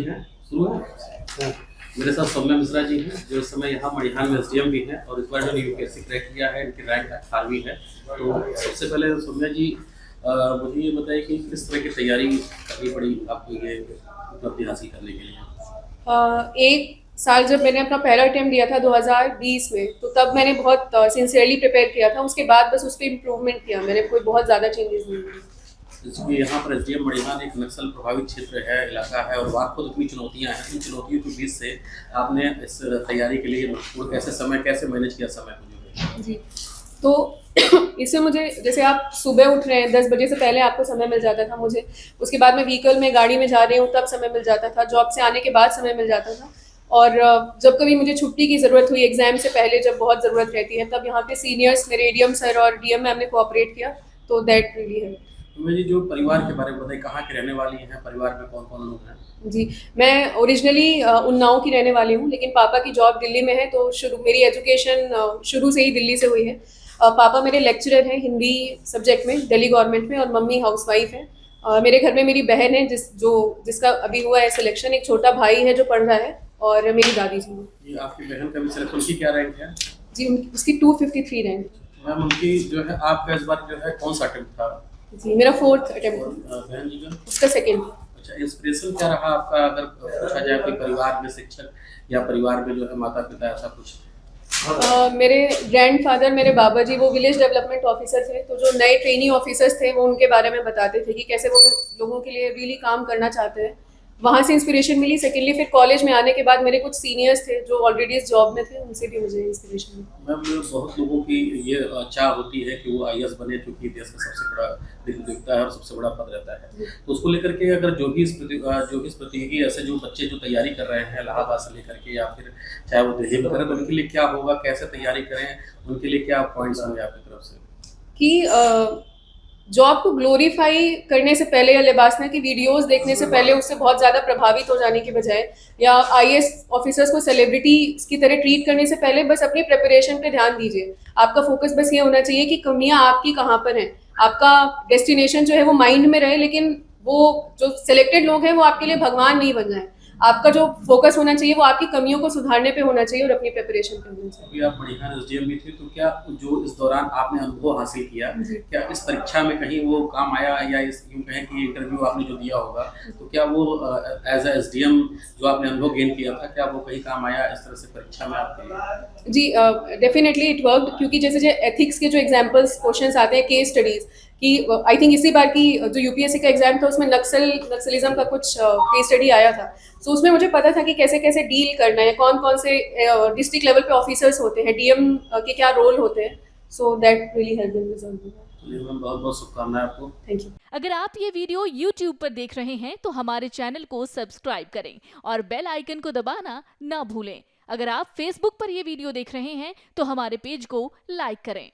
हैं शुरू है। हाँ। मेरे साथ सौम्या मिश्रा जी हैं जो इस समय यहाँ मड़िहान में एसडीएम भी हैं और इस बार जो यूपीएससी क्रैक किया है इनकी रैंक 18वीं है। तो सबसे पहले सौम्या जी मुझे ये बताइए कि किस तरह की तैयारी करनी पड़ी आपको ये उपलब्धि हासिल करने के लिए। एक साल जब मैंने अपना पहला अटेम्प्ट दिया था 2020 में, तो तब मैंने बहुत सिंसियरली प्रिपेयर किया था। उसके बाद बस उस पर इम्प्रूवमेंट किया मैंने, कोई बहुत ज़्यादा चेंजेस नहीं किए। क्योंकि यहाँ पर एसडीएम मड़िहान एक नक्सल प्रभावित क्षेत्र है, इलाका है और वहाँ खुद इतनी चुनौतियाँ हैं। इन चुनौतियों के बीच से आपने इस तैयारी के लिए कैसे मैनेज किया समय को? जी, तो इससे मुझे, जैसे आप सुबह उठ रहे हैं 10 बजे से पहले आपको समय मिल जाता था मुझे, उसके बाद मैं व्हीकल में गाड़ी में जा रही हूँ तब समय मिल जाता था, जॉब से आने के बाद समय मिल जाता था। और जब कभी मुझे छुट्टी की ज़रूरत हुई एग्जाम से पहले, जब बहुत ज़रूरत रहती है, तब यहाँ पे सीनियर्स मेरे एडीएम सर और डीएम मैम ने कोऑपरेट किया, तो दैट रियली है। मुझे जो परिवार के बारे में बताइए, कहाँ के रहने वाली हैं, परिवार में कौन कौन लोग हैं? जी, मैं ओरिजिनली उन्नाव की रहने वाली हूँ, लेकिन पापा की जॉब दिल्ली में है, तो मेरी एजुकेशन शुरू से ही दिल्ली से हुई है। पापा मेरे लेक्चरर हैं हिंदी सब्जेक्ट में दिल्ली गवर्नमेंट में, और मम्मी हाउसवाइफ हैं। मेरे घर में मेरी बहन है जिसका अभी हुआ है सिलेक्शन, एक छोटा भाई है जो पढ़ रहा है, और मेरी दादी जी हैं। ये आपकी बहन का भी सिलेक्शन, उनकी क्या रैंक है? जी, उसकी 253 रैंक। मैम उनकी जो है आपका इस बार जो है कौन सा अटेम्प्ट था? जी, मेरा 4th अटेम्प्ट था। बहन जी का? उसका 2nd। अच्छा, इंस्पिरेशन क्या रहा आपका, अगर पूछा जाए कोई परिवार में शिक्षक या परिवार में जो है माता पिता ऐसा कुछ? मेरे ग्रैंडफादर, मेरे बाबा जी, वो विलेज डेवलपमेंट ऑफिसर थे, तो जो नए ट्रेनी ऑफिसर्स थे वो उनके बारे में बताते थे कि कैसे वो लोगों के लिए रियली काम करना चाहते हैं। वहाँ से इंस्पिरेशन मिली। सेकेंडली फिर कॉलेज में आने के बाद मेरे कुछ सीनियर्स थे जो ऑलरेडी इस जॉब में थे, उनसे भी मुझे इंस्पिरेशन मिली। मैम बहुत लोगों की ये चाह होती है कि वो आईएएस बने, क्योंकि देश का सबसे बड़ा दिखता है और सबसे बड़ा पद रहता है। तो उसको लेकर के अगर जो भी इस प्रतियोगी ऐसे जो बच्चे जो तैयारी कर रहे हैं इलाहाबाद से लेकर के या फिर चाहे वो दिल्ली में करें, तो उनके लिए क्या होगा, कैसे तैयारी करें, उनके लिए क्या पॉइंट्स होंगे आपकी तरफ से? कि जॉब को ग्लोरीफाई करने से पहले या लेबासना की वीडियोस देखने से पहले उससे बहुत ज़्यादा प्रभावित हो जाने की बजाय, या आईएएस ऑफिसर्स को सेलिब्रिटी की तरह ट्रीट करने से पहले बस अपनी प्रिपरेशन पे ध्यान दीजिए। आपका फोकस बस ये होना चाहिए कि कमियां आपकी कहाँ पर हैं। आपका डेस्टिनेशन जो है वो माइंड में रहे, लेकिन वो जो सिलेक्टेड लोग हैं वो आपके लिए भगवान नहीं बन जाए। आपका जो फोकस होना चाहिए वो आपकी कमियों को सुधारने पे होना चाहिए और अपनी प्रिपरेशन पे होना चाहिए। अभी आप मड़िहान एसडीएम भी थे, तो क्या जो इस दौरान आपने अनुभव हासिल किया, क्या इस परीक्षा में कहीं वो काम आया, या इस यूँ कहें कि इंटरव्यू आपने जो दिया होगा, तो क्या वो एज ए एसडीएम जो आपने अनुभव गेन किया था, क्या वो कहीं काम आया इस तरह से परीक्षा में आपके लिए? जी, डेफिनेटली इट वर्कड, क्योंकि जैसे जो एथिक्स के जो एग्जांपल्स क्वेश्चंस आते हैं, केस स्टडीज कि आई थिंक इसी बार की जो यूपीएससी का एग्जाम था उसमें नक्सलिज्म का कुछ केस स्टडी आया था। सो उसमें मुझे पता था कि कैसे कैसे डील करना है, कौन कौन से डिस्ट्रिक्ट लेवल पे ऑफिसर्स होते हैं, डीएम के क्या रोल होते हैं। So that really help in result. बहुत बहुत शुभकामनाएं आपको। Thank you. अगर आप ये वीडियो YouTube पर देख रहे हैं तो हमारे चैनल को सब्सक्राइब करें और बेल आइकन को दबाना ना भूलें। अगर आप Facebook पर ये वीडियो देख रहे हैं तो हमारे पेज को लाइक करें।